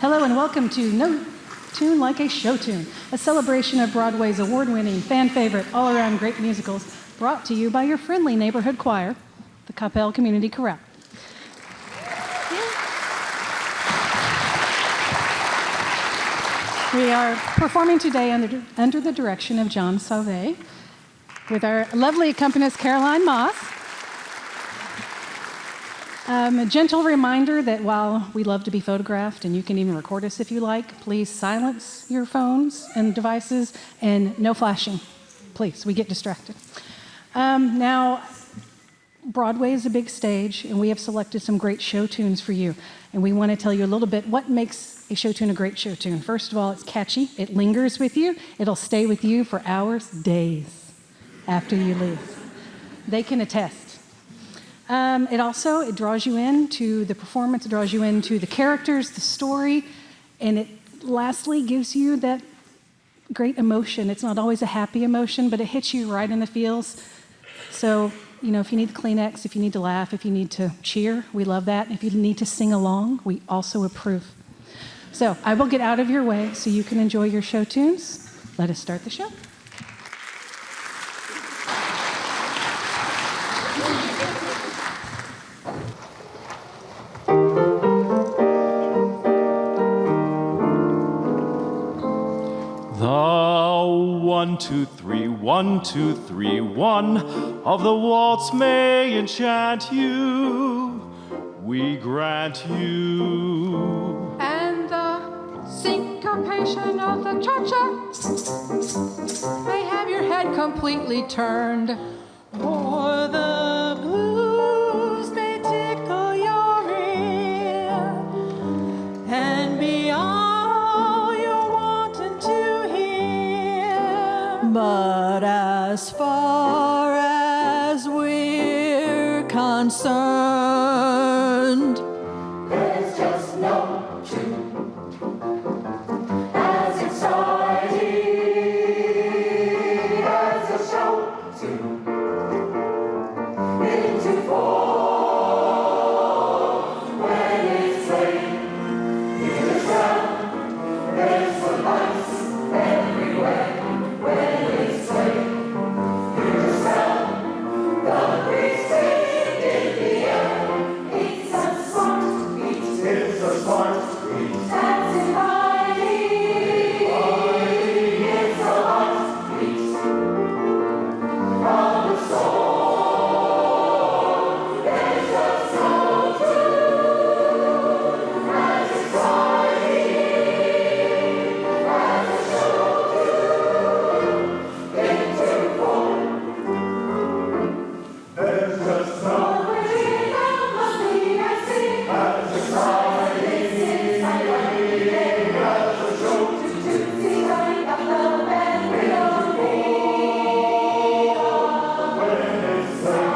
Hello and welcome to No Tune Like a Show Tune, a celebration of Broadway's award-winning, fan-favorite, all-around great musicals, brought to you by your friendly neighborhood choir, the Coppell Community Chorale. We are performing today under the direction of John Sauvé with our lovely accompanist, Caroline Moss. A gentle reminder that while we love to be photographed, and you can even record us if you like, please silence your phones and devices and no flashing. Please, we get distracted. Now, Broadway is a big stage, and we have selected some great show tunes for you. And we want to tell you a little bit what makes a show tune a great show tune. First of all, it's catchy. It lingers with you. It'll stay with you for hours, days after you leave. They can attest. It draws you into the performance, it draws you into the characters, the story, and it lastly gives you that great emotion. It's not always a happy emotion, but it hits you right in the feels. So, if you need the Kleenex, if you need to laugh, if you need to cheer, we love that. If you need to sing along, we also approve. So I will get out of your way so you can enjoy your show tunes. Let us start the show. One, two, three, 1, 2, 3, 1 of the waltz may enchant you, we grant you. And the syncopation of the cha-cha may have your head completely turned. Or the blues may tickle your ear and be all you're wanting to hear. But as far as we're concerned, there's just no tune as exciting as a show tune. Into form when it's played, hear the sound, there's the lights everywhere. When it's played, hear the sound, the breeze fade in the air. It's a smart beat, it's a smart beat that's inviting. It's a heartbeat of the soul. There's just no tune as exciting as a show tune. Into form. There's just no tune as exciting as a show tune. Sing of love and when it's played,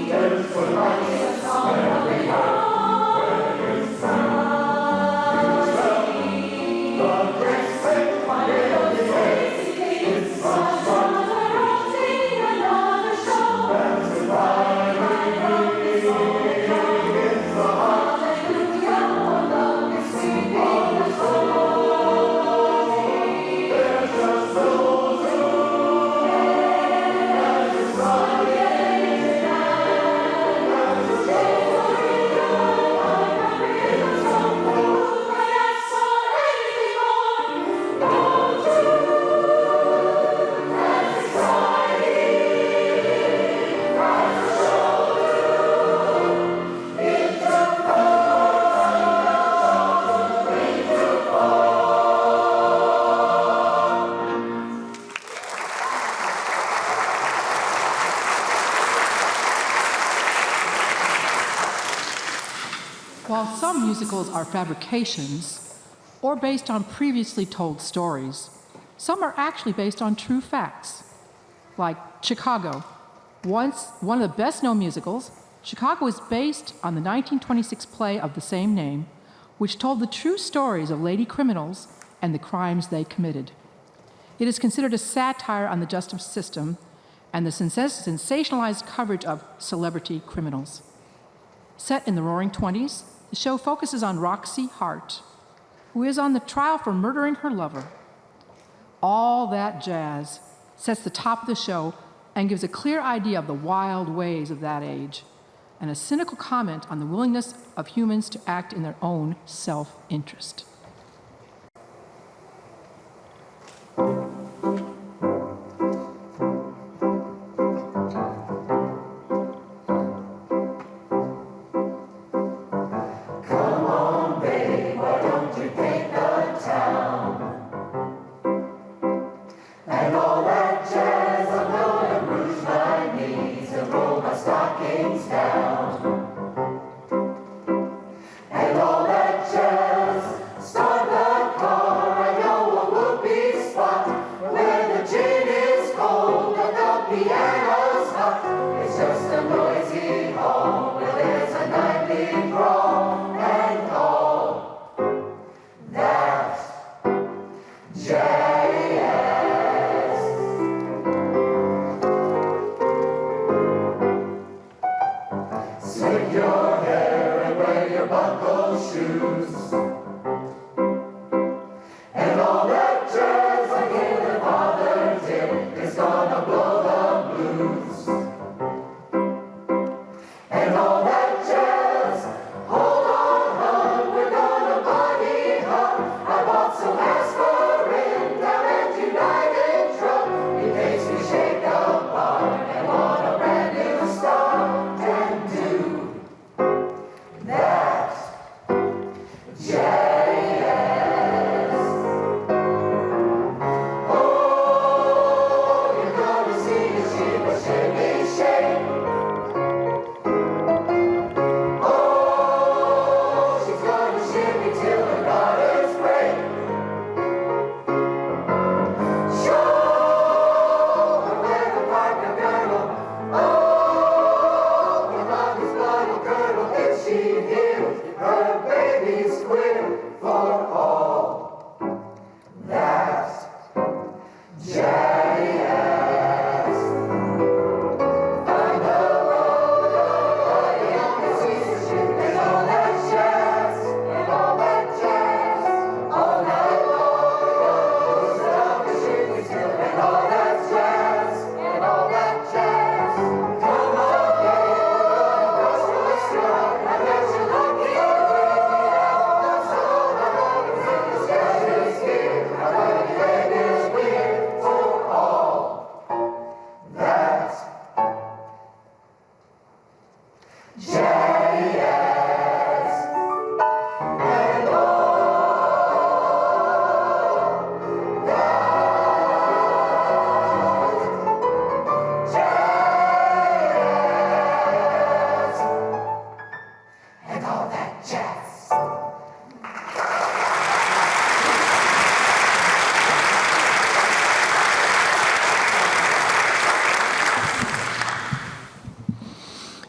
there's the lights everywhere. When it's played, the grace fade in the air. It's a smart another show. That's inviting. It's the heart. Hallelujah, for love is singing the soul. There's just no tune as exciting as a show. So who can ask for anything more? No tune as exciting as a show tune. Into while some musicals are fabrications or based on previously told stories, some are actually based on true facts. Like Chicago, once one of the best-known musicals, Chicago is based on the 1926 play of the same name, which told the true stories of lady criminals and the crimes they committed. It is considered a satire on the justice system and the sensationalized coverage of celebrity criminals. Set in the Roaring '20s, The show focuses on Roxy Hart, who is on the trial for murdering her lover. All That Jazz sets the top of the show and gives a clear idea of the wild ways of that age, and a cynical comment on the willingness of humans to act in their own self-interest.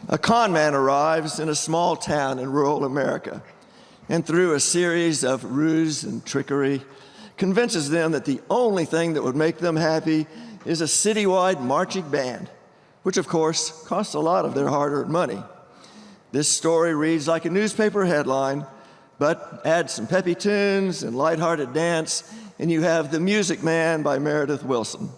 A con man arrives in a small town in rural America, and through a series of ruse and trickery, convinces them that the only thing that would make them happy is a citywide marching band, which of course costs a lot of their hard-earned money. This story reads like a newspaper headline, but add some peppy tunes and lighthearted dance, and you have The Music Man by Meredith Willson.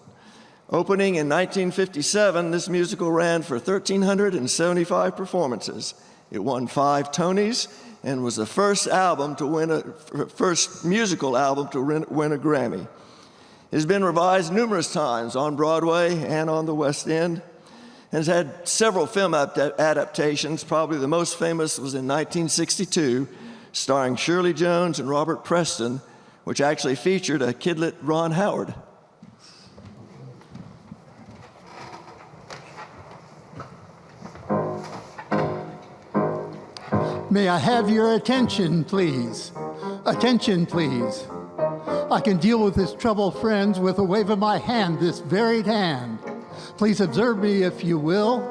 Opening in 1957, this musical ran for 1,375 performances. It won 5 Tonys and was the first musical album to win a Grammy. It has been revised numerous times on Broadway and on the West End, and has had several film adaptations. Probably the most famous was in 1962, starring Shirley Jones and Robert Preston, which actually featured a kidlet Ron Howard. May I have your attention, please? Attention, please. I can deal with this trouble, friends, with a wave of my hand, this varied hand. Please observe me, if you will.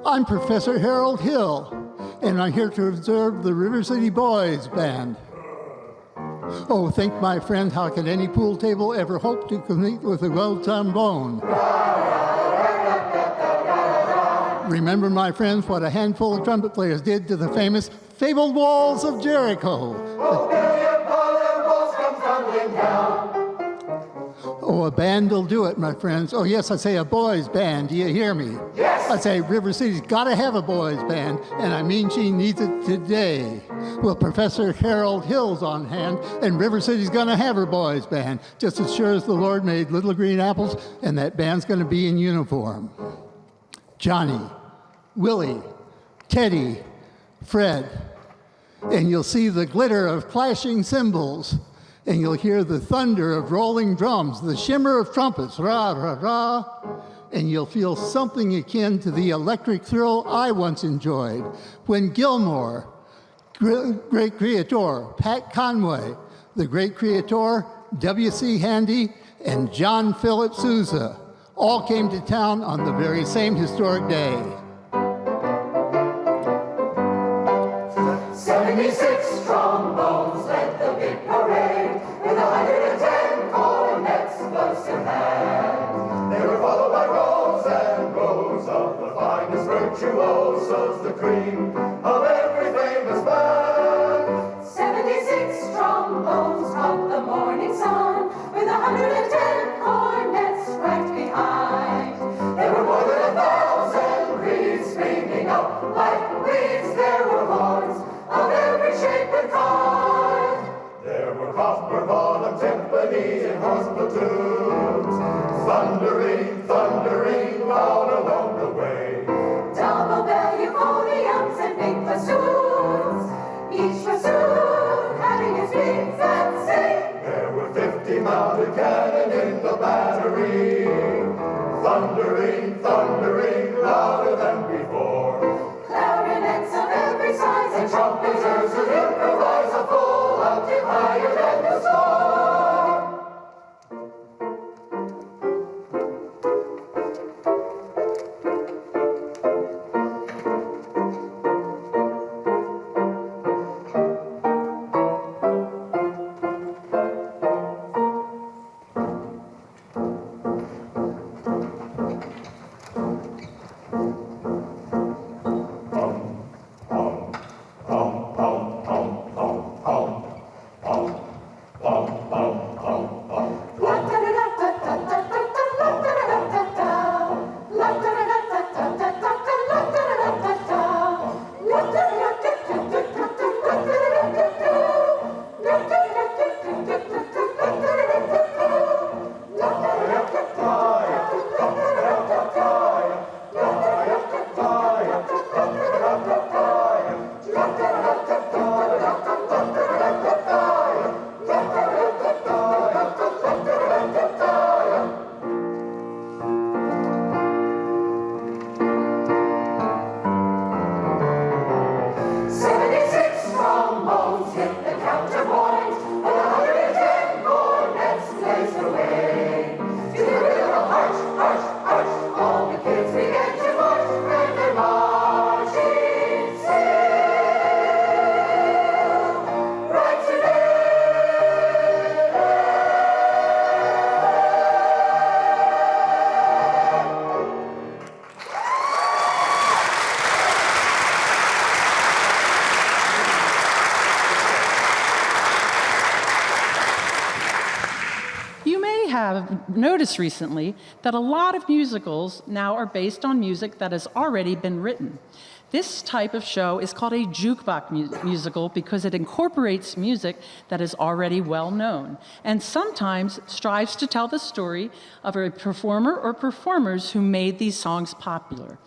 I'm Professor Harold Hill, and I'm here to observe the River City Boys Band. Oh, think, my friend, how could any pool table ever hope to compete with a well-trombone? Remember, my friends, what a handful of trumpet players did to the famous fabled walls of Jericho. Oh, billion dollar walls come tumbling down. Oh, a band will do it, my friends. Oh, yes, I say a boys' band. Do you hear me? Yes. I say River City's got to have a boys' band, and I mean she needs it today. Well, Professor Harold Hill's on hand, and River City's going to have her boys' band, just as sure as the Lord made little green apples, and that band's going to be in uniform. Johnny, Willie, Teddy, Fred, and you'll see the glitter of clashing cymbals, and you'll hear the thunder of rolling drums, the shimmer of trumpets, rah, rah, rah, and you'll feel something akin to the electric thrill I once enjoyed when Gilmore, great creator, Pat Conway, the great creator, W.C. Handy, and John Philip Sousa all came to town on the very same historic day. 76 trombones led the big parade, with 110 cornets close in hand. They were followed by rows and rows of the finest virtuosos, the cream of every famous band. 76 trombones caught the morning sun, with 110 cornets right behind. There were more than 1,000 reeds streaming up like weeds. There were horns of every shape and kind. There were copper bottom timpanis and horse platoons, thundering, thundering loud along the way. Double bell euphoniums and big bassoons, each bassoon having its big fancy. There were 50 mounted cannon in the battery, thundering, thundering louder than before. Clarinets of every size and trumpeters who improvise a full octave higher than the star. Noticed recently that a lot of musicals now are based on music that has already been written. This type of show is called a jukebox musical because it incorporates music that is already well known and sometimes strives to tell the story of a performer or performers who made these songs popular.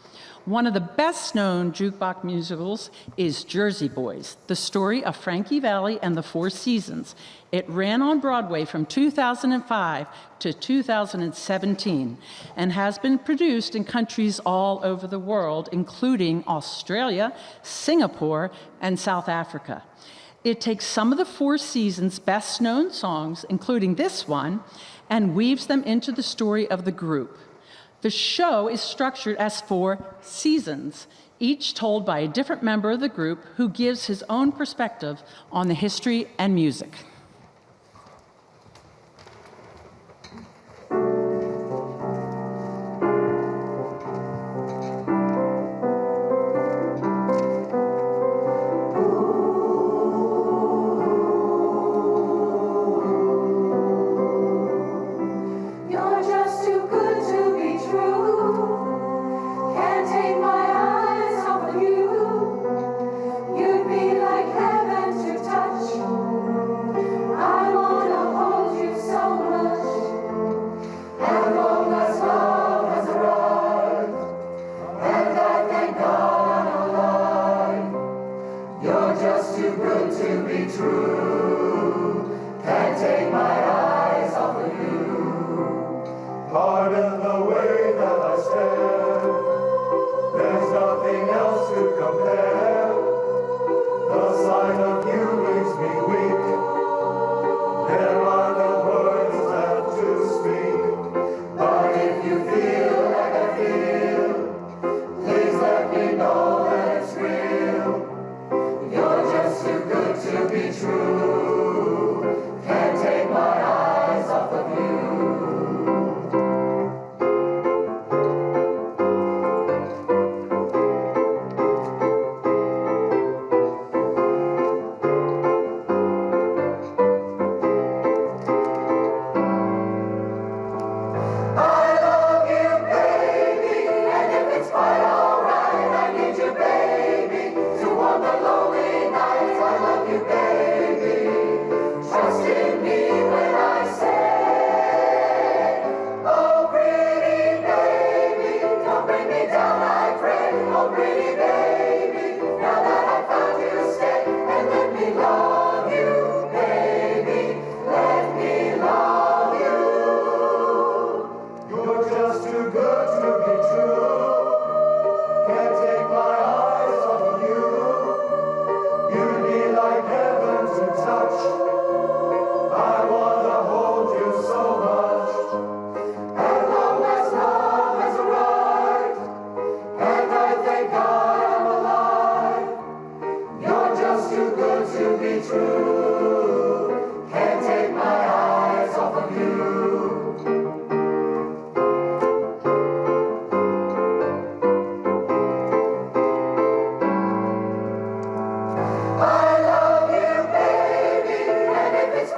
One of the best-known jukebox musicals is Jersey Boys, the story of Frankie Valli and the Four Seasons. It ran on Broadway from 2005 to 2017 and has been produced in countries all over the world, including Australia, Singapore, and South Africa. It takes some of the Four Seasons' best-known songs, including this one, and weaves them into the story of the group. The show is structured as 4 seasons, each told by a different member of the group who gives his own perspective on the history and music. Ooh.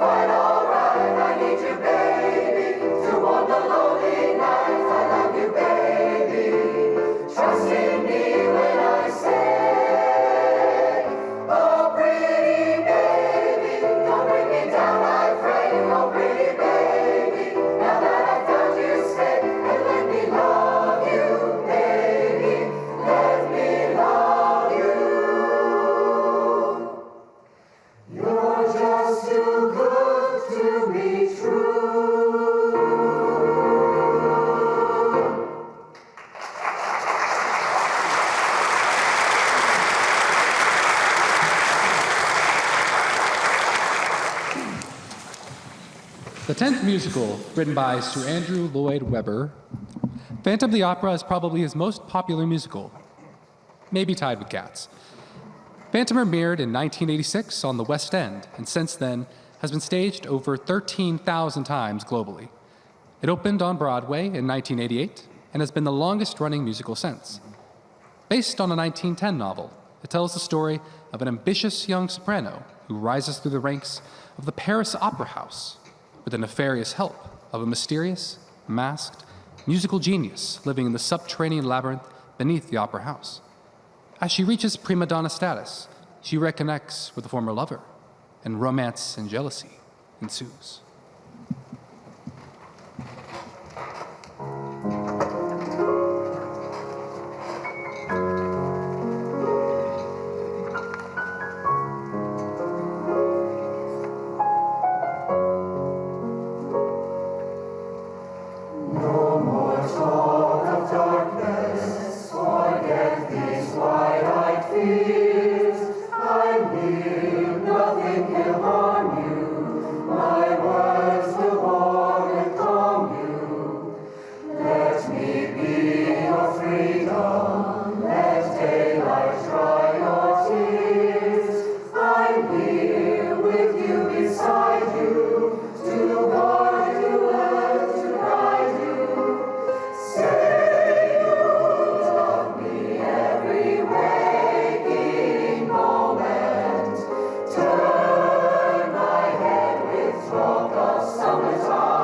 quite alright. I need you, baby, to warm the lonely nights. I love you, baby. Trust in me when I say, oh, pretty baby, don't bring me down, I pray. Oh, pretty baby, now that I found you, stay and let me love you, baby. Let me love you. You're just too good to be true. The 10th musical, written by Sir Andrew Lloyd Webber, Phantom of the Opera is probably his most popular musical, maybe tied with Cats. Phantom premiered in 1986 on the West End, and since then has been staged over 13,000 times globally. It opened on Broadway in 1988 and has been the longest-running musical since. Based on a 1910 novel, it tells the story of an ambitious young soprano who rises through the ranks of the Paris Opera House with the nefarious help of a mysterious, masked, musical genius living in the subterranean labyrinth beneath the opera house. As she reaches prima donna status, she reconnects with a former lover, and romance and jealousy ensues. No more talk of darkness, forget these wide-eyed fears. I'm here, nothing can harm you. My words will warm and calm you. Let me be your freedom, let daylight dry your tears. I'm here with you, beside you, to guard you and to guide you. Say you love me every waking moment. Turn my head with talk of summertime.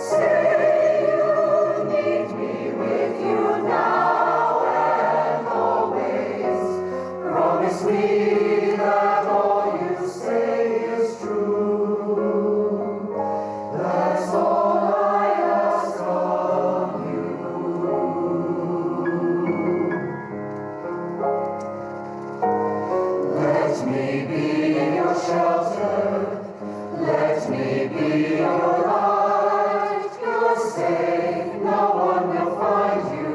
Say you need me with you now and always. Promise me that all you say is true. That's all I ask of you. Let me be your shelter. Let me be your light. You're safe, no one will find you.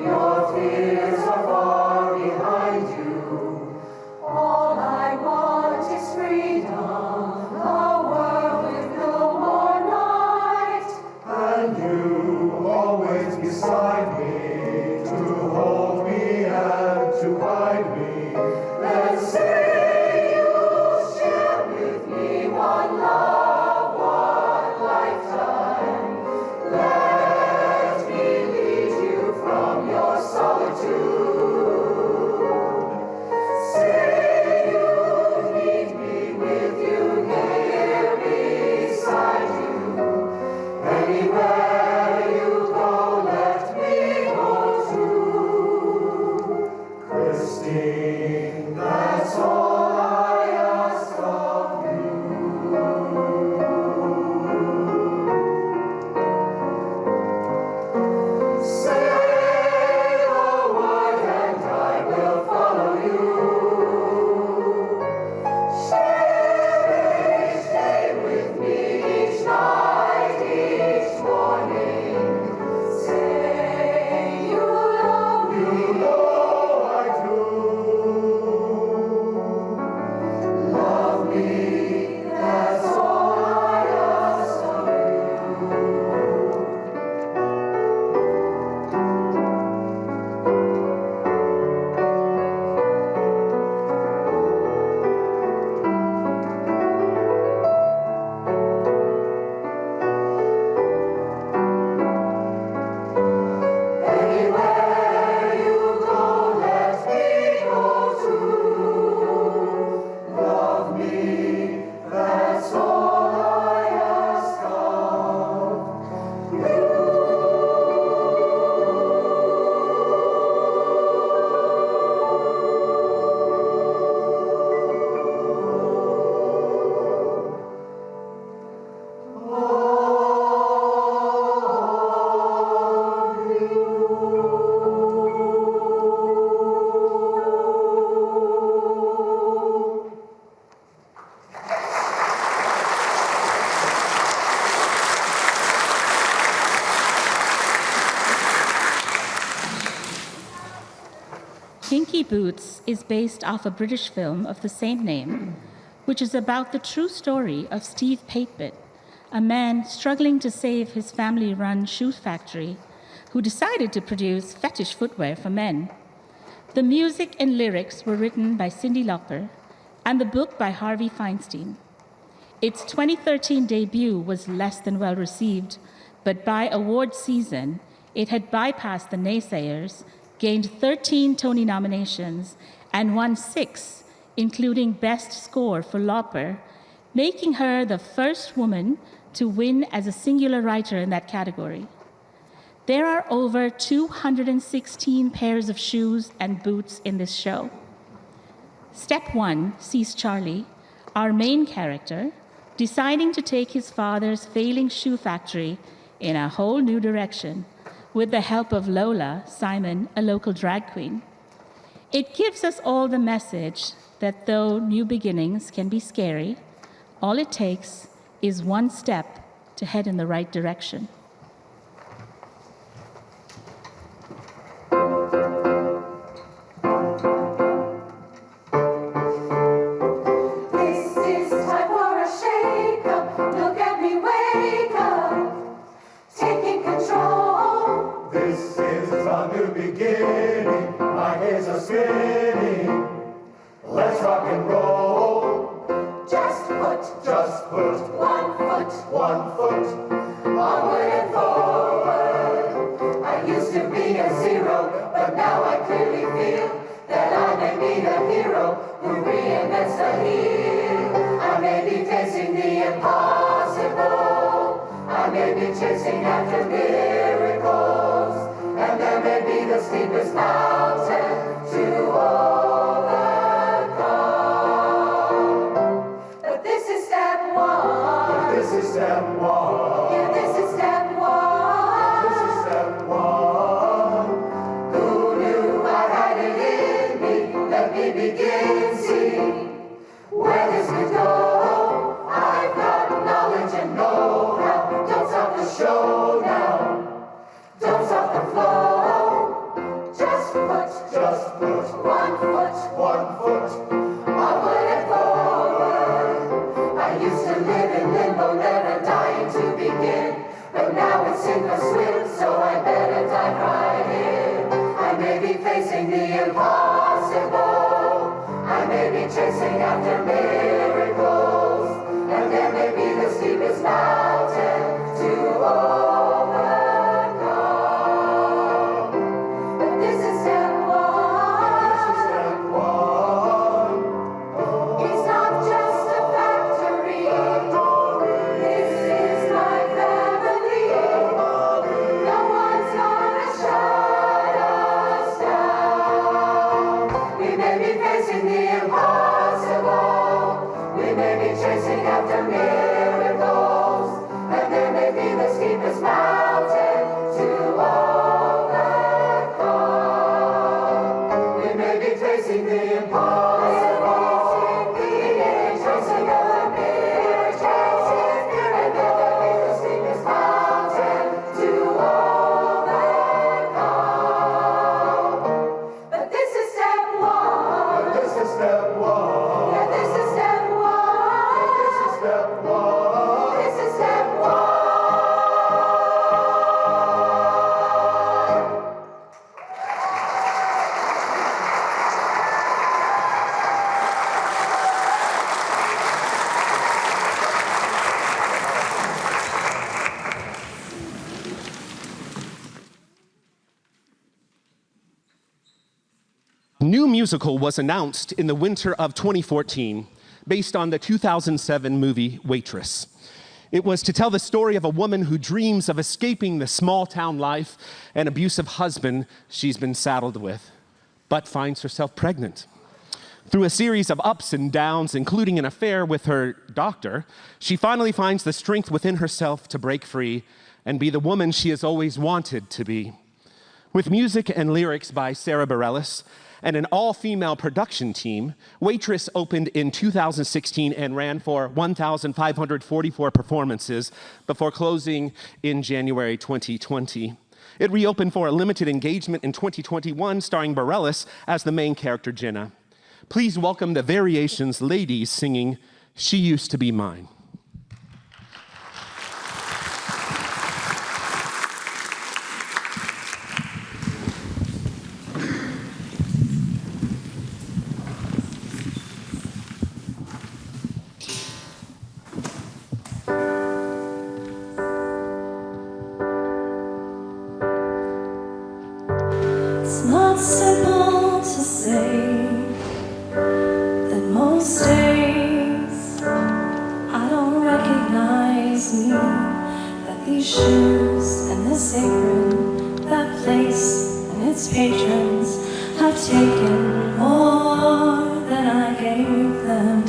Your fears are far behind you. All I want is freedom, a world with no more night. And you always beside me, to hold me and to guide me. Let's say you'll share with me one love, one Boots is based off a British film of the same name, which is about the true story of Steve Patebitt, a man struggling to save his family-run shoe factory who decided to produce fetish footwear for men. The music and lyrics were written by Cyndi Lauper and the book by Harvey Feinstein. Its 2013 debut was less than well received, but by award season, it had bypassed the naysayers, gained 13 Tony nominations, and won 6, including Best Score for Lauper, making her the first woman to win as a singular writer in that category. There are over 216 pairs of shoes and boots in this show. Step 1 sees Charlie, our main character, deciding to take his father's failing shoe factory in a whole new direction with the help of Lola, Simon, a local drag queen. It gives us all the message that though new beginnings can be scary, all it takes is one step to head in the right direction. This is time for a shake-up. Look at me wake up, taking control. This is a new beginning. My gears are spinning. Let's rock and roll. Just put One foot. onward and forward. I used to be a zero, but now I clearly feel that I may be the hero who reinvents the heel. I may be facing the impossible. I may be chasing after miracles, and there may be the steepest mountain to overcome. But this is step one. This is step one. Yeah, this is step one. This is step one. Who knew I had it in me? Let me begin, see where this could go. I've got knowledge and know-how. Don't stop the show now. Don't stop the flow. Just put One foot. onward and forward. I used to live in limbo, never dying to begin. But now it's sink or swim, so I better dive right in. I may be facing the impossible. I may be chasing after miracles. And there may be the steepest mountain to overcome. But this is step one. Step one. It's not just a factory. This is my family. No one's gonna shut us down. We may be facing the impossible. We may be chasing after miracles. And there may be the steepest mountain to overcome. We may be facing the impossible. We may be chasing after miracles. And there may be the steepest mountain to overcome. But this is step one. This is step one. Yeah, this is step one. This is step one. This is step one. New musical was announced in the winter of 2014 based on the 2007 movie Waitress. It was to tell the story of a woman who dreams of escaping the small town life and abusive husband she's been saddled with, but finds herself pregnant. Through a series of ups and downs, including an affair with her doctor, she finally finds the strength within herself to break free and be the woman she has always wanted to be. With music and lyrics by Sarah Bareilles and an all-female production team, Waitress opened in 2016 and ran for 1,544 performances before closing in January 2020. It reopened for a limited engagement in 2021, starring Bareilles as the main character, Jenna. Please welcome the Variations ladies singing She Used to Be Mine. It's not simple to say that most days I don't recognize me, that these shoes and this apron, that place and its patrons have taken more than I gave them.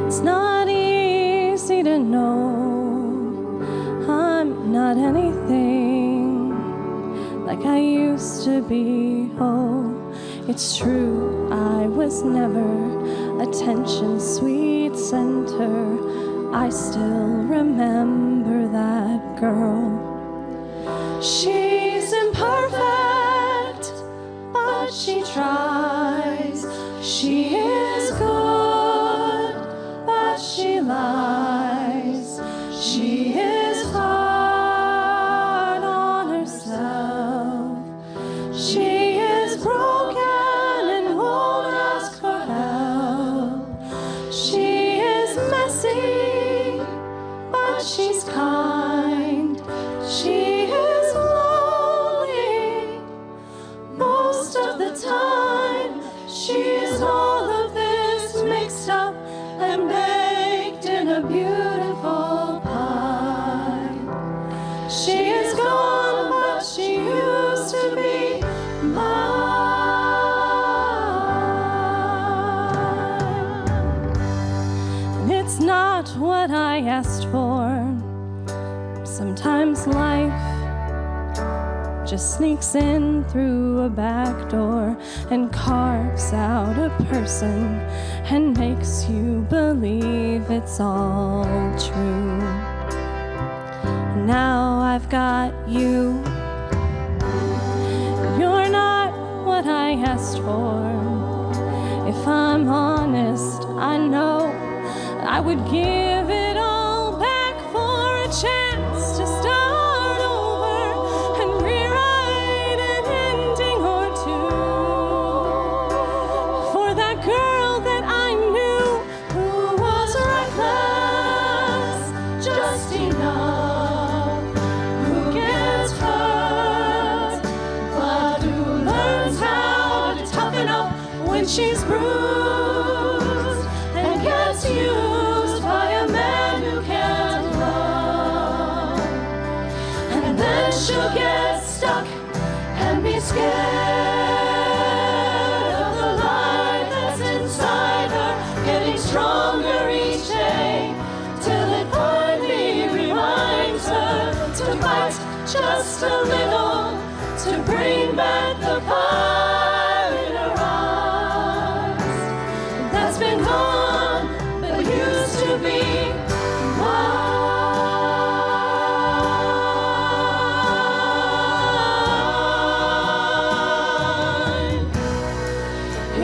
It's not easy to know I'm not anything like I used to be. Oh, it's true, I was never attention's sweet center. I still remember that girl. She's imperfect, but she tries. She is good, but she lies. She is hard on herself. She is broken and won't ask for help. She is messy, but she's kind. She is lonely most of the time. She is all of this mixed up and baked in a beautiful pie. She is gone, but she used to be mine. And it's not what I asked for. Sometimes life just sneaks in through a back door and carves out a person and makes you believe it's all true. Now I've got you. You're not what I asked for. If I'm honest, I know I would give it all back for a chance to start over and rewrite an ending or two for that girl that I knew who was reckless just enough, who gets hurt but who learns how to toughen up when she's bruised and gets used by a man who can't love. And then she'll get stuck and be scared of the life that's inside her, getting stronger each day till it finally reminds her to fight just a little to bring back the fire in her eyes that's been gone but used to be mine.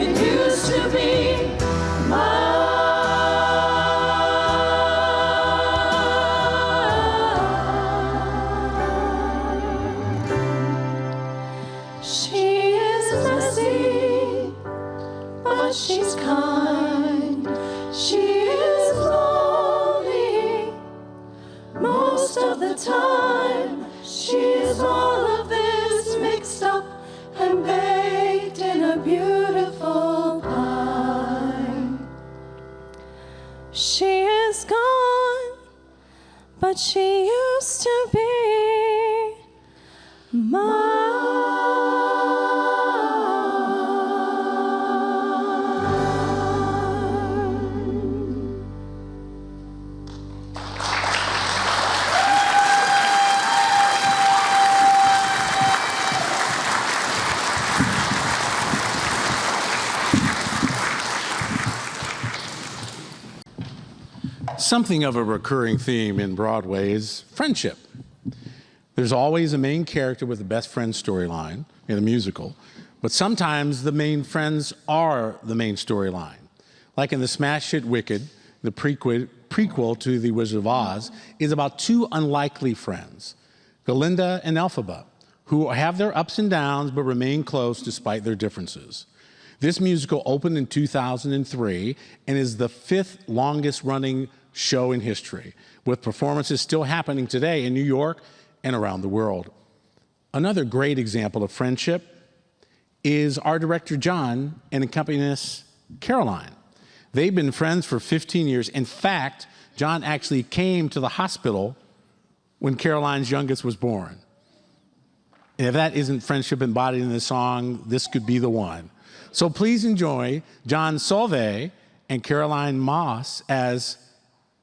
It used to be mine. She is messy, but she's kind. She is lonely most of the time. She is all of this mixed up and baked in a beautiful pie. She is gone, but she used to be mine. Something of a recurring theme in Broadway is friendship. There's always a main character with a best friend storyline in a musical, but sometimes the main friends are the main storyline. Like in the smash hit Wicked, the prequel to The Wizard of Oz is about two unlikely friends, Glinda and Elphaba, who have their ups and downs but remain close despite their differences. This musical opened in 2003 and is the 5th longest running show in history, with performances still happening today in New York and around the world. Another great example of friendship is our director John and accompanist Caroline. They've been friends for 15 years. In fact, John actually came to the hospital when Caroline's youngest was born. And if that isn't friendship embodied in the song, this could be the one. So please enjoy John Solveig and Caroline Moss as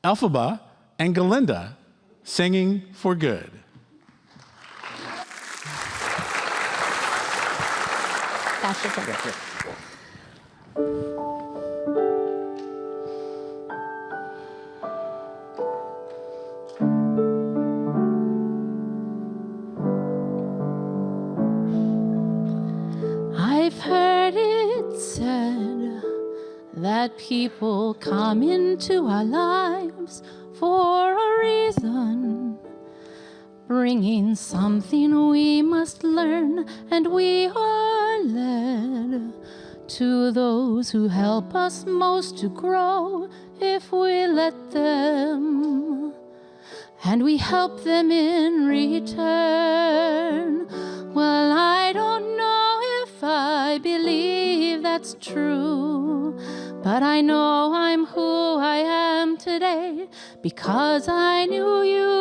Elphaba and Glinda singing For Good. I've heard it said that people come into our lives for a reason, bringing something we must learn, and we are led to those who help us most to grow if we let them, and we help them in return. Well, I don't know if I believe that's true, but I know I'm who I am today because I knew you.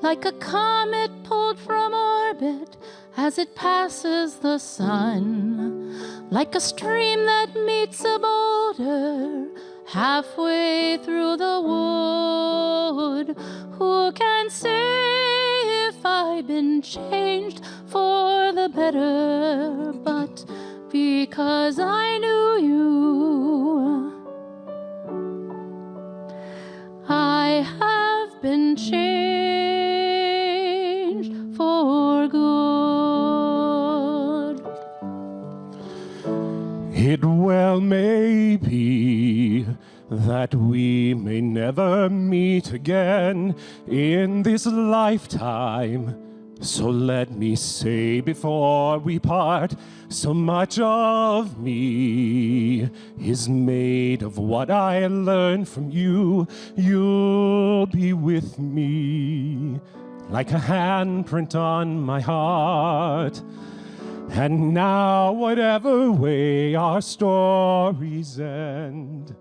Like a comet pulled from orbit as it passes the sun, like a stream that meets a boulder halfway through the wood. Who can say if I've been changed for the better? But because I knew you, I have been changed for good. It well may be that we may never meet again in this lifetime. So let me say before we part, so much of me is made of what I learned from you. You'll be with me like a handprint on my heart. And now, whatever way our stories end,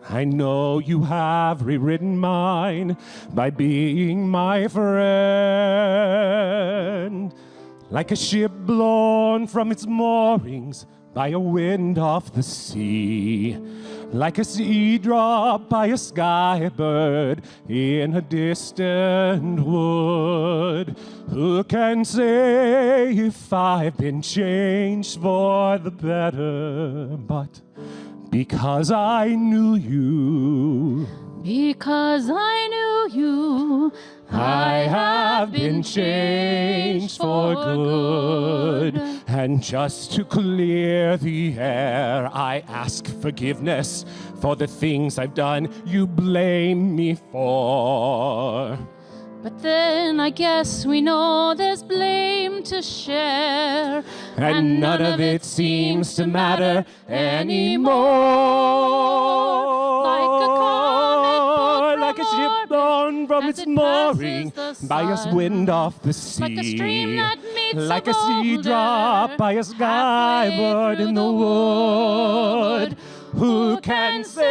I know you have rewritten mine by being my friend. Like a ship blown from its moorings by a wind off the sea, like a sea drop by a sky bird in a distant wood. Who can say if I've been changed for the better? But because I knew you, because I knew you, I have been changed for good. And just to clear the air, I ask forgiveness for the things I've done you blame me for. But then I guess we know there's blame to share, and none of it seems to matter anymore. Like a ship blown from its mooring by a wind off the sea, like a stream that meets like a a sea drop by a sky bird in the wood. Who can say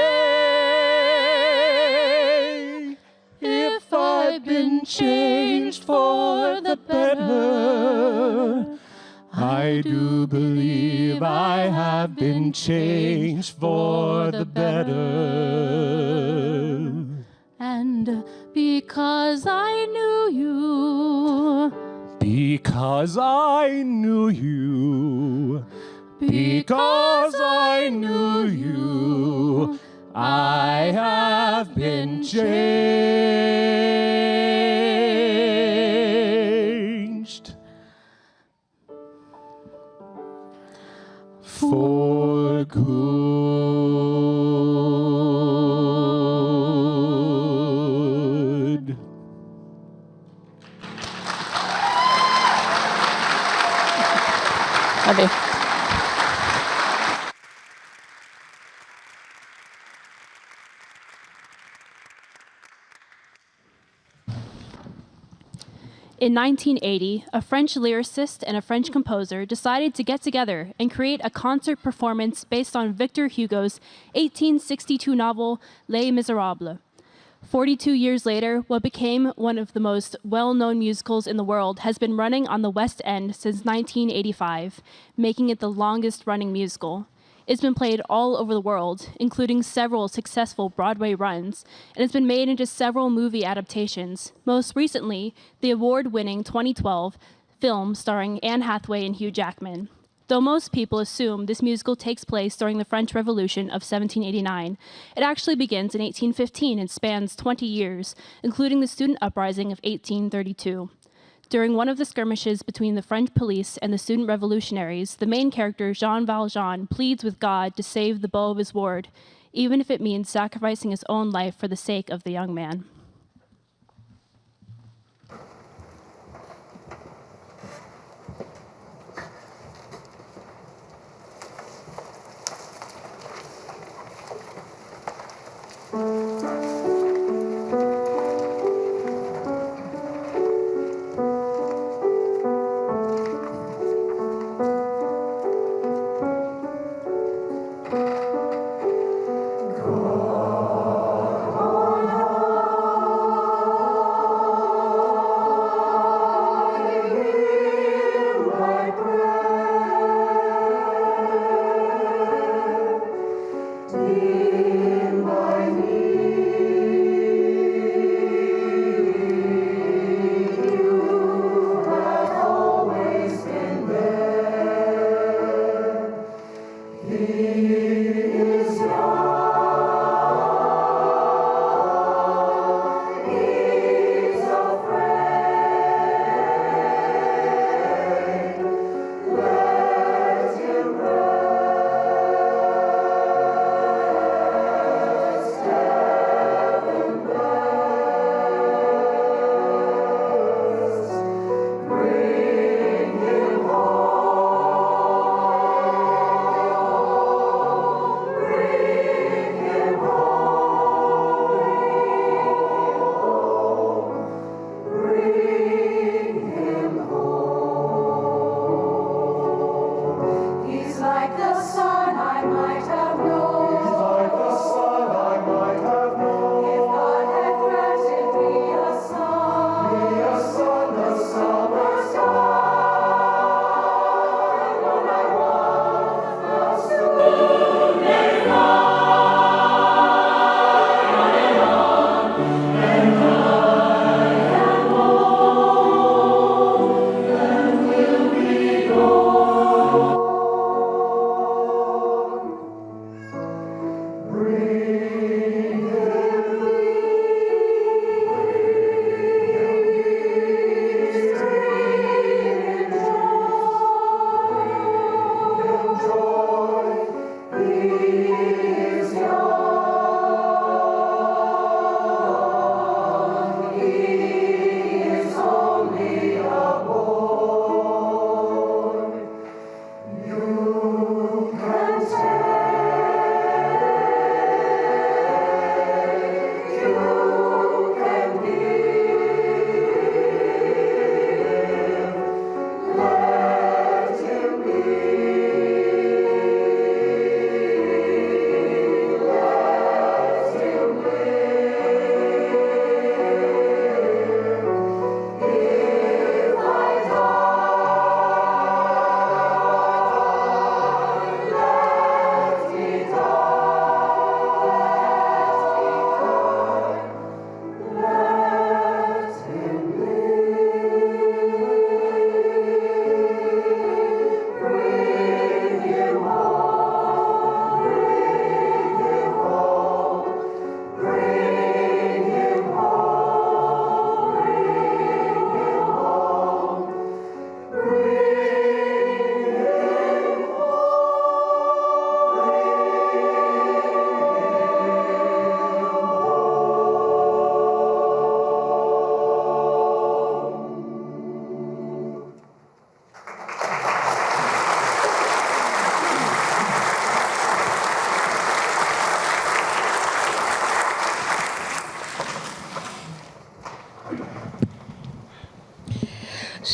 if I've been changed for the better? I do believe I have been changed for the better. And because I knew you, because I knew you, because I knew you, I have been changed for good. Okay. In 1980, a French lyricist and a French composer decided to get together and create a concert performance based on Victor Hugo's 1862 novel Les Miserables. 42 years later, what became one of the most well-known musicals in the world has been running on the West End since 1985, making it the longest-running musical. It's been played all over the world, including several successful Broadway runs, and it's been made into several movie adaptations, most recently, the award-winning 2012 film starring Anne Hathaway and Hugh Jackman. Though most people assume this musical takes place during the French Revolution of 1789, it actually begins in 1815 and spans 20 years, including the student uprising of 1832. During one of the skirmishes between the French police and the student revolutionaries, the main character, Jean Valjean, pleads with God to save the beau of his ward, even if it means sacrificing his own life for the sake of the young man.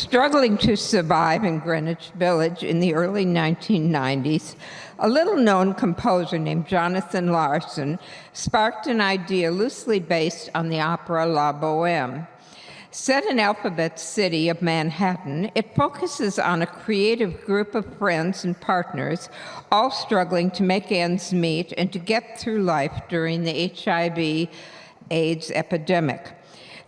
Struggling to survive in Greenwich Village in the early 1990s, a little-known composer named Jonathan Larson sparked an idea loosely based on the opera La Bohème. Set in Alphabet City of Manhattan, it focuses on a creative group of friends and partners, all struggling to make ends meet and to get through life during the HIV/AIDS epidemic.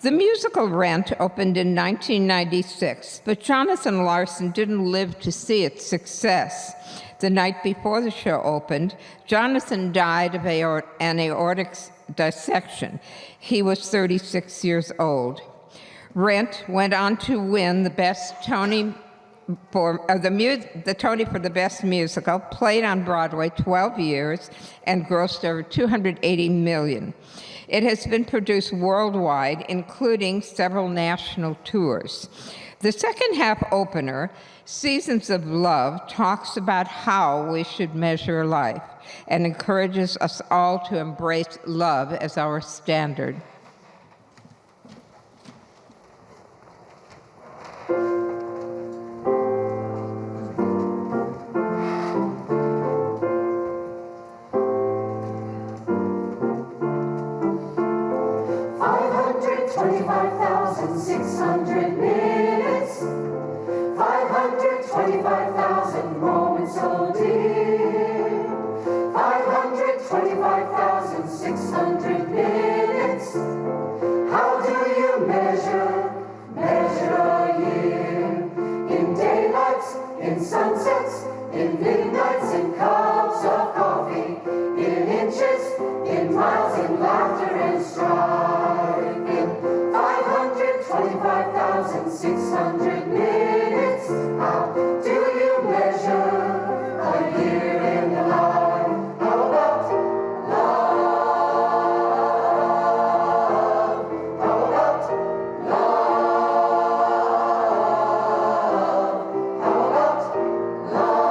The musical Rent opened in 1996, but Jonathan Larson didn't live to see its success. The night before the show opened, Jonathan died of an aortic dissection. He was 36 years old. Rent went on to win the Tony for the Best Musical, played on Broadway 12 years, and grossed over $280 million. It has been produced worldwide, including several national tours. The second half opener, Seasons of Love, talks about how we should measure life and encourages us all to embrace love as our standard. $525,600 minutes, 525,000 moments so dear, 525,600 minutes. How do you measure a year? In daylights, in sunsets, in midnights, in cups of coffee, in inches, in miles, in laughter and strife. In 525,600 minutes, how do you measure a year in the life? How about love? How about love? How about love?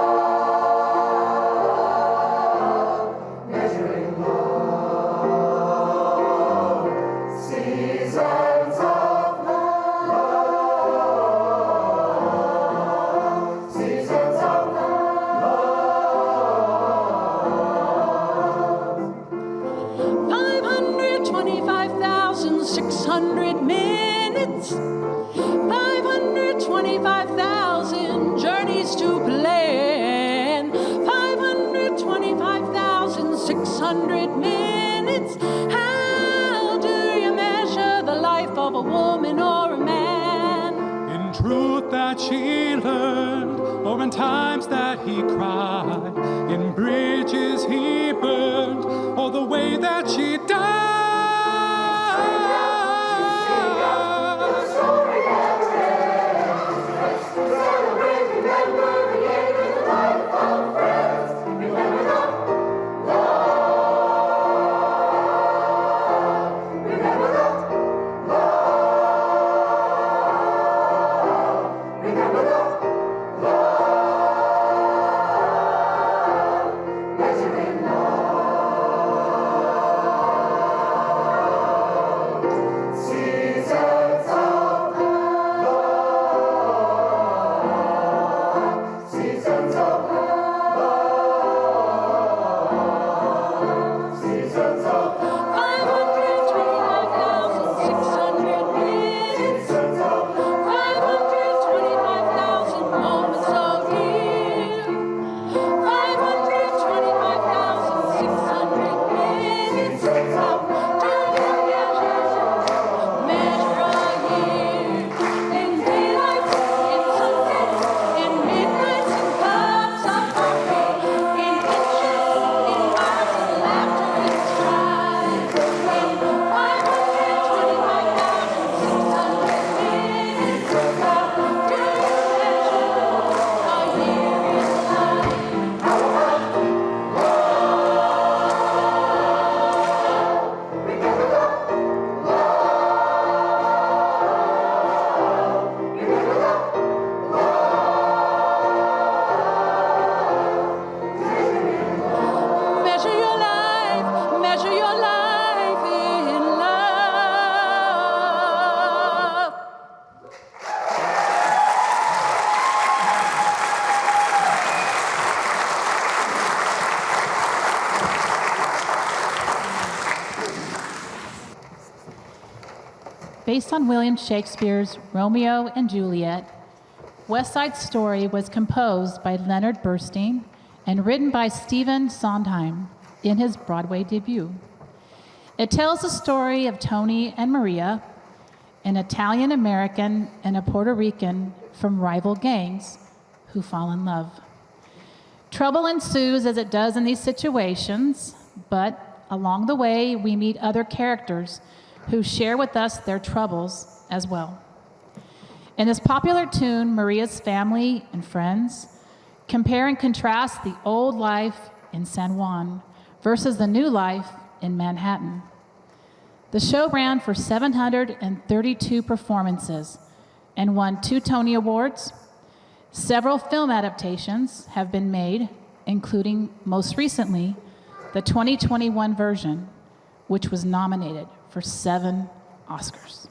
Measuring love. Seasons of love. Seasons of love. 525,600 minutes, 525,000 journeys to plan, 525,600 minutes. How do you measure the life of a woman or a man? In truth that she learned, or in times that he cried, in bridges he burned, or the way that she died. Story never ends. Let's celebrate, remember, again in the life of friends. Remember love, love. Remember love, love. Remember love, love. Based on William Shakespeare's Romeo and Juliet, West Side Story was composed by Leonard Bernstein and written by Stephen Sondheim in his Broadway debut. It tells the story of Tony and Maria, an Italian-American and a Puerto Rican from rival gangs who fall in love. Trouble ensues as it does in these situations, but along the way we meet other characters who share with us their troubles as well. In this popular tune, Maria's family and friends compare and contrast the old life in San Juan versus the new life in Manhattan. The show ran for 732 performances and won 2 Tony Awards. Several film adaptations have been made, including, most recently, the 2021 version, which was nominated for 7 Oscars.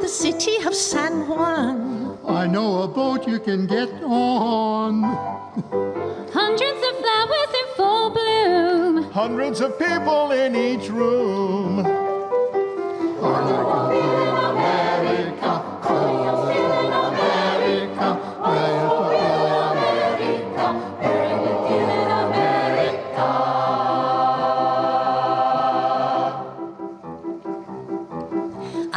The city of San Juan. I know a boat you can get on. Hundreds of flowers in full bloom. Hundreds of people in each room.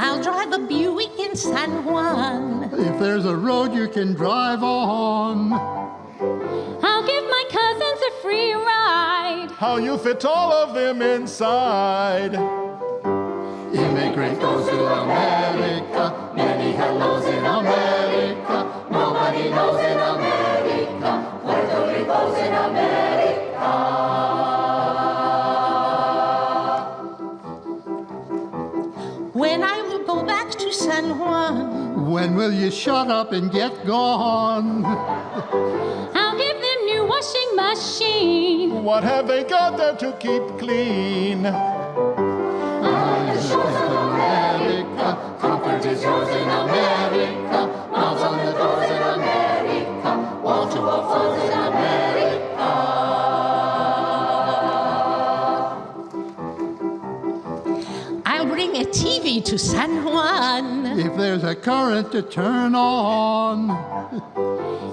I'll drive a Buick in San Juan. If there's a road you can drive on. I'll give my cousins a free ride. How you fit all of them inside. Immigrant goes to America. Many hellos in America. Nobody knows in America. Puerto Rico's in America. When I will go back to San Juan. When will you shut up and get gone? I'll give them new washing machine. What have they got there to keep clean? America, comfort is yours in America. Knobs on the doors in America. Wall-to-wall phones in America. I'll bring a TV to San Juan. If there's a current to turn on.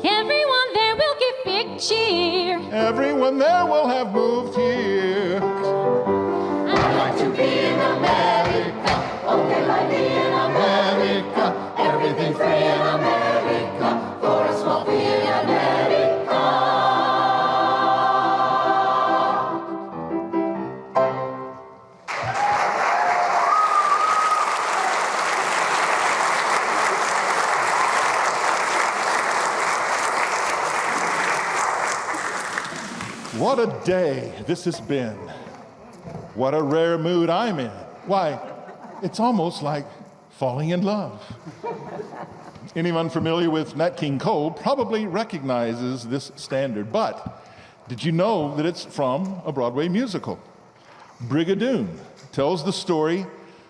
Everyone there will give big cheer. Everyone there will have moved here. I'd like to be in America. Okay, like me in America. Everything free in America. For a small fee in America. What a day this has been. What a rare mood I'm in. Why, it's almost like falling in love. Anyone familiar with Nat King Cole probably recognizes this standard, but did you know that it's from a Broadway musical? Brigadoon tells the story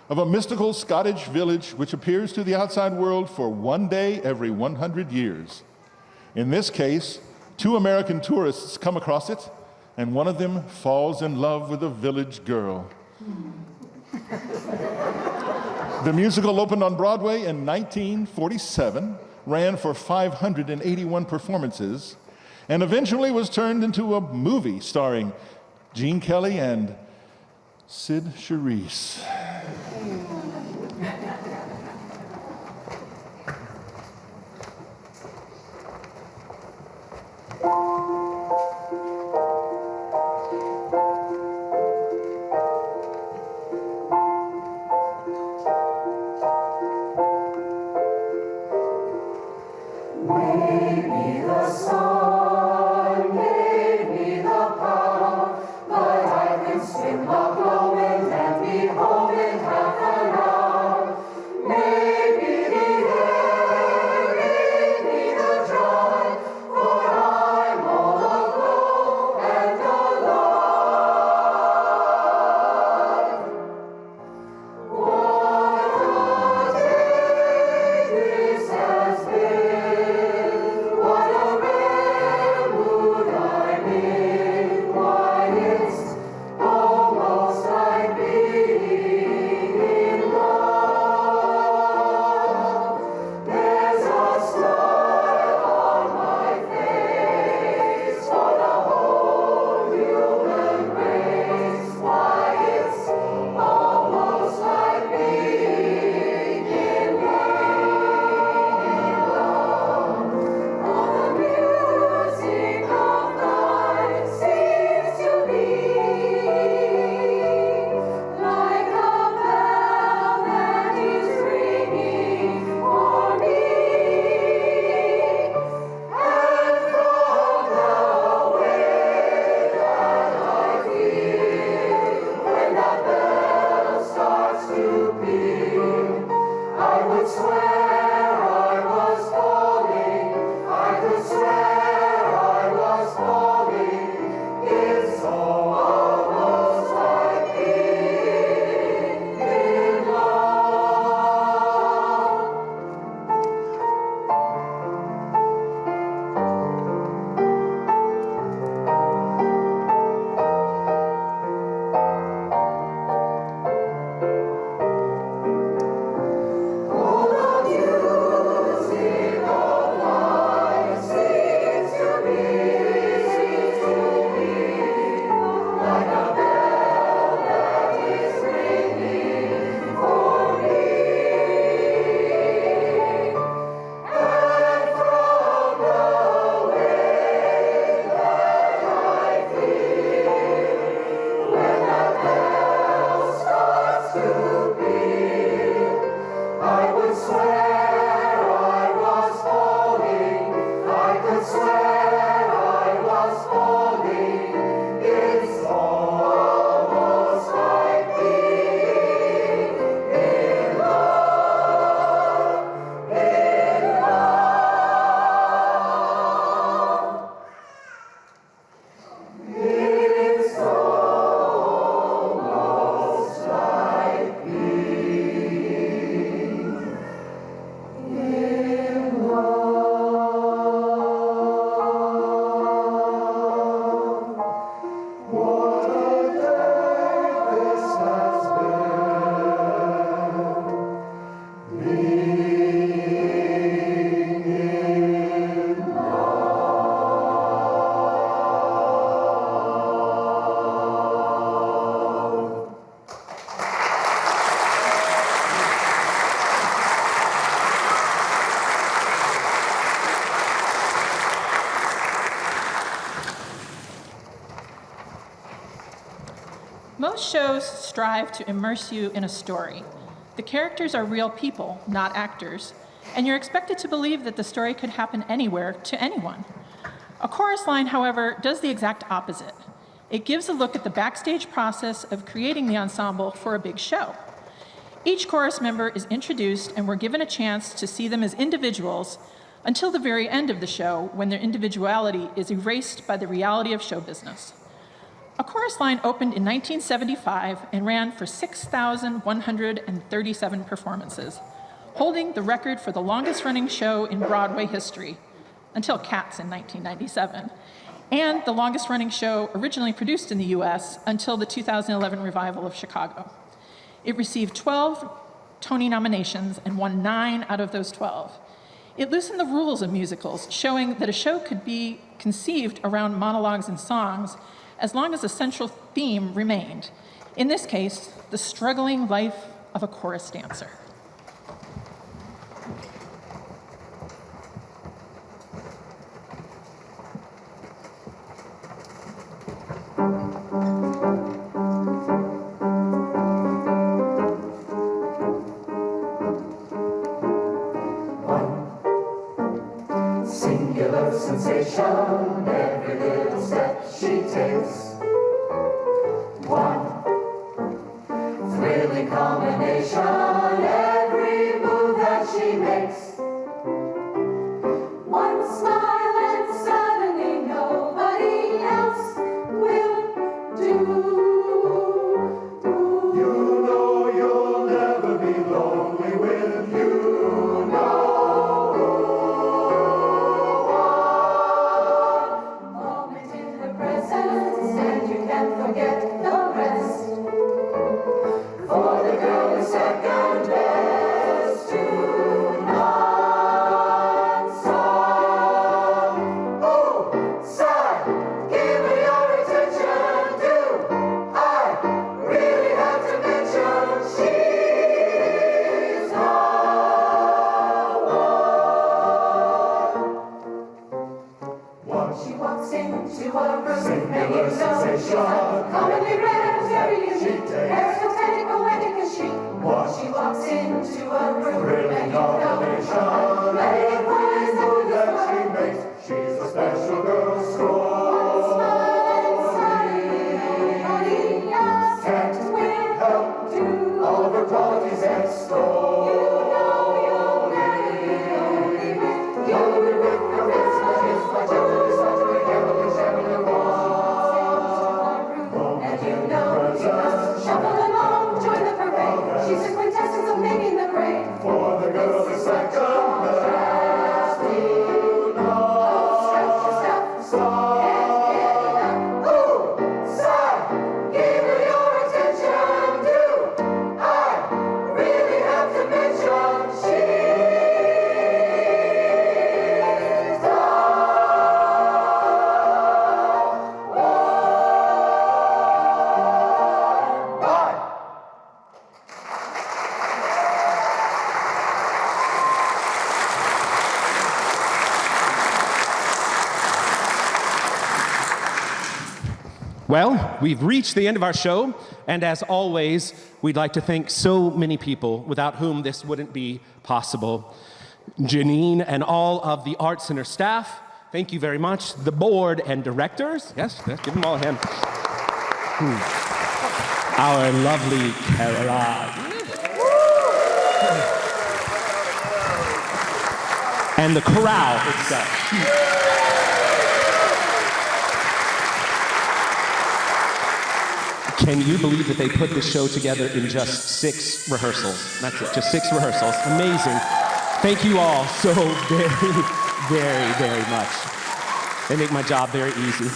of a mystical Scottish village which appears to the outside world for one day every 100 years. In this case, 2 American tourists come across it, and one of them falls in love with a village girl. The musical opened on Broadway in 1947, ran for 581 performances, and eventually was turned into a movie starring Gene Kelly and Sid Charisse. Maybe the sun gave me the power, but I can swim the flow and be home in half an hour. Maybe the air gave me the drive. to be. I would swear I was falling. I could swear I was falling. It's almost like being in love, in love. It's almost like being in love. What a day this has been, being in love. Most shows strive to immerse you in a story. The characters are real people, not actors, and you're expected to believe that the story could happen anywhere to anyone. A chorus line, however, does the exact opposite. It gives a look at the backstage process of creating the ensemble for a big show. Each chorus member is introduced, and we're given a chance to see them as individuals until the very end of the show, when their individuality is erased by the reality of show business. A chorus line opened in 1975 and ran for 6,137 performances, holding the record for the longest-running show in Broadway history, until Cats in 1997, and the longest-running show originally produced in the U.S. until the 2011 revival of Chicago. It received 12 Tony nominations and won 9 out of those 12. It loosened the rules of musicals, showing that a show could be conceived around monologues and songs as long as a central theme remained. In this case, the struggling life of a chorus dancer. Singular sensation, every little step she takes. One thrilling combination, every move that she makes. One smile and suddenly nobody else will do. You know you'll never be lonely with you know. Moment in her presence and you can't forget the rest. For the girl is second best to none. Song, oh, sigh, give her your attention. Do I really have to mention she's the one? Once she walks into a room, and you know she's uncommonly rare, very unique, charismatic, poetic as she. Once she walks into a room, and you know many boys that she makes. She's a special girl, strong. Nobody else can't help all of her qualities extol. You know you'll never be lonely with you. With her best friends, my children, such a carefully sharing the wall. And you know you must shuffle along, join the parade. She's a quintessence of making the grade. For the girl is second best to none. Stretch yourself, can't get enough. Ooh, sigh, give her your attention. Do I really have to mention Well, we've reached the end of our show, and as always, we'd like to thank so many people without whom this wouldn't be possible. Janine and all of the Art Center staff, thank you very much. The board and directors, yes, give them all a hand. Our lovely Caroline. And the chorale itself. Can you believe that they put this show together in just 6 rehearsals? That's it, just 6 rehearsals. Amazing. Thank you all so very, very, very much. They make my job very easy.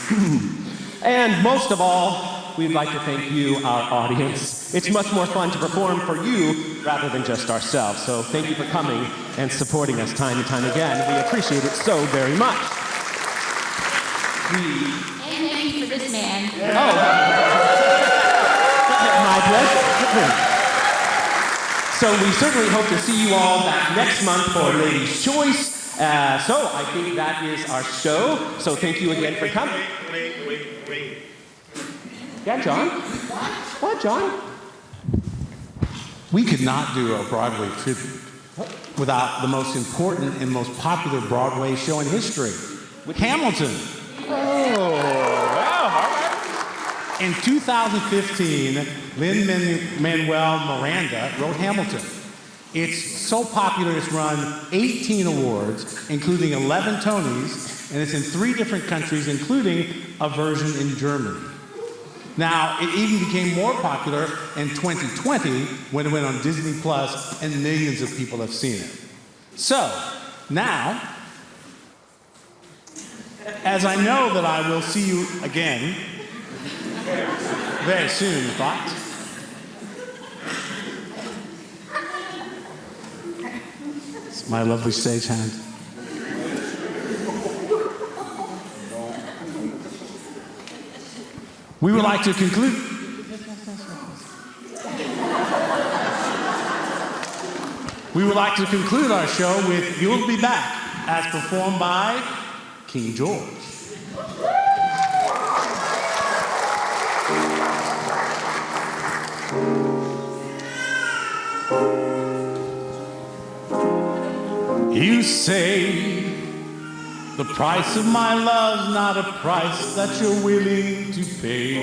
And most of all, we'd like to thank you, our audience. It's much more fun to perform for you rather than just ourselves. So thank you for coming and supporting us time and time again. We appreciate it so very much. And thank you for this man. My pleasure. So we certainly hope to see you all back next month for Ladies' Choice. So I think that is our show. So thank you again for coming. Wait. Yeah, John? What, John? We could not do a Broadway tribute without the most important and most popular Broadway show in history, Hamilton. Oh, wow, all right. In 2015, Lin-Manuel Miranda wrote Hamilton. It's so popular, it's won 18 awards, including 11 Tonys, and it's in 3 different countries, including a version in Germany. Now, it even became more popular in 2020 when it went on Disney Plus, and millions of people have seen it. So, now, as I know that I will see you again very soon, in fact, it's my lovely stagehand. We would like to conclude. We would like to conclude our show with "You'll Be Back," as performed by King George. You say the price of my love's not a price that you're willing to pay.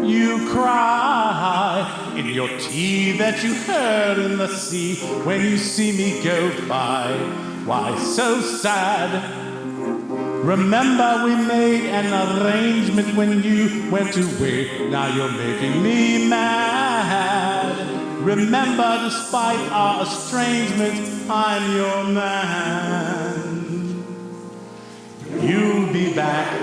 You cry in your tea that you heard in the sea when you see me go by. Why so sad? Remember we made an arrangement when you went away. Now you're making me mad. Remember, despite our estrangement, I'm your man. You'll be back,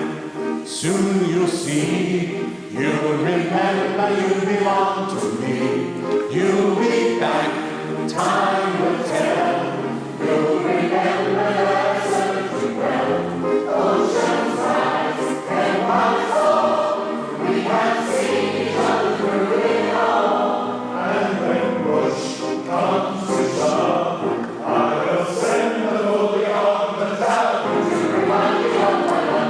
soon you'll see. You'll remember you belong to me. You'll be back, time will tell. You'll remember that I served you well. Oceans rise and waters fall. We have seen each other through it all. And when push comes to shove, I will send the holy on the tavern to remind you of my love.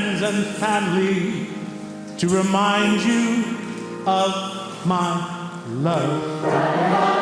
friends and family to remind you of my love.